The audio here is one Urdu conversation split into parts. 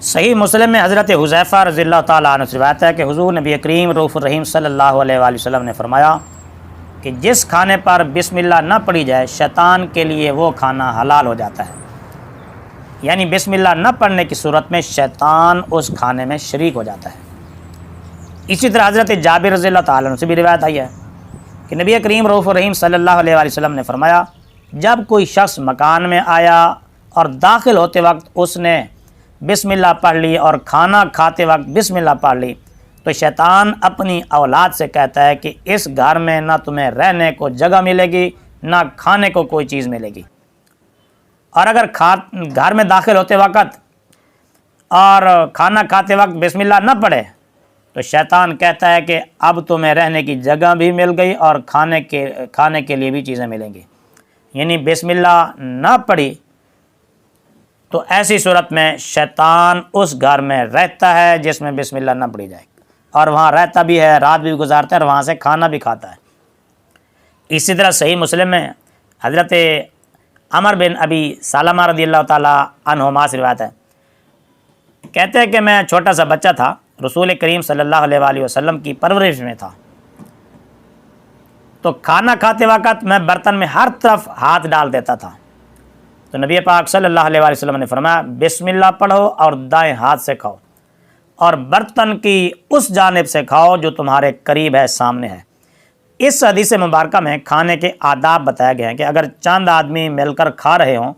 صحیح مسلم میں حضرت حذیفہ رضی اللہ تعالیٰ عنہ سے روایت ہے کہ حضور نبی کریم رؤوف الرحیم صلی اللہ علیہ وآلہ وسلم نے فرمایا کہ جس کھانے پر بسم اللہ نہ پڑھی جائے شیطان کے لیے وہ کھانا حلال ہو جاتا ہے، یعنی بسم اللہ نہ پڑھنے کی صورت میں شیطان اس کھانے میں شریک ہو جاتا ہے۔ اسی طرح حضرت جابر رضی اللہ تعالیٰ عنہ سے بھی روایت آئی ہے کہ نبی کریم رؤوف الرحیم صلی اللہ علیہ وآلہ وسلم نے فرمایا جب کوئی شخص مکان میں آیا اور داخل ہوتے وقت اس نے بسم اللہ پڑھ لی اور کھانا کھاتے وقت بسم اللہ پڑھ لی تو شیطان اپنی اولاد سے کہتا ہے کہ اس گھر میں نہ تمہیں رہنے کو جگہ ملے گی نہ کھانے کو کوئی چیز ملے گی، اور اگر گھر میں داخل ہوتے وقت اور کھانا کھاتے وقت بسم اللہ نہ پڑھے تو شیطان کہتا ہے کہ اب تمہیں رہنے کی جگہ بھی مل گئی اور کھانے کے لیے بھی چیزیں ملیں گی، یعنی بسم اللہ نہ پڑھی تو ایسی صورت میں شیطان اس گھر میں رہتا ہے جس میں بسم اللہ نہ پڑھی جائے، اور وہاں رہتا بھی ہے، رات بھی گزارتا ہے اور وہاں سے کھانا بھی کھاتا ہے۔ اسی طرح صحیح مسلم میں حضرت عمر بن ابی سلمہ رضی اللہ تعالیٰ عنہما سے روایت ہے، کہتے ہیں کہ میں چھوٹا سا بچہ تھا، رسول کریم صلی اللہ علیہ وآلہ وسلم کی پرورش میں تھا، تو کھانا کھاتے وقت میں برتن میں ہر طرف ہاتھ ڈال دیتا تھا، تو نبی پاک صلی اللہ علیہ وآلہ وسلم نے فرمایا بسم اللہ پڑھو اور دائیں ہاتھ سے کھاؤ اور برتن کی اس جانب سے کھاؤ جو تمہارے قریب ہے، سامنے ہے۔ اس حدیث مبارکہ میں کھانے کے آداب بتائے گئے ہیں کہ اگر چند آدمی مل کر کھا رہے ہوں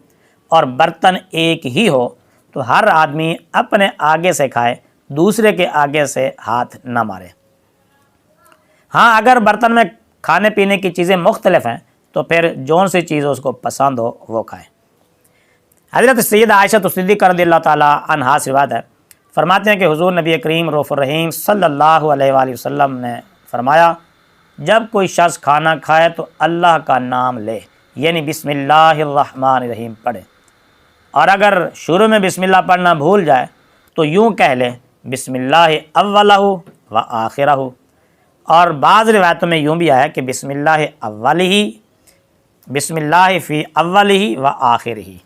اور برتن ایک ہی ہو تو ہر آدمی اپنے آگے سے کھائے، دوسرے کے آگے سے ہاتھ نہ مارے۔ ہاں اگر برتن میں کھانے پینے کی چیزیں مختلف ہیں تو پھر جون سی چیز اس کو پسند ہو وہ کھائے۔ حضرت سیدہ عائشہ صدیقہ رضی اللہ تعالیٰ عنہا سے روایت ہے، فرماتے ہیں کہ حضور نبی کریم رؤوف الرحیم صلی اللہ علیہ وآلہ وسلم نے فرمایا جب کوئی شخص کھانا کھائے تو اللہ کا نام لے، یعنی بسم اللہ الرحمن الرحیم پڑھے، اور اگر شروع میں بسم اللہ پڑھنا بھول جائے تو یوں کہہ لے بسم اللہ اولہ و آخرہ، اور بعض روایتوں میں یوں بھی آیا کہ بسم اللہ اولہ، بسم اللہ فی اولہ و آخرہ۔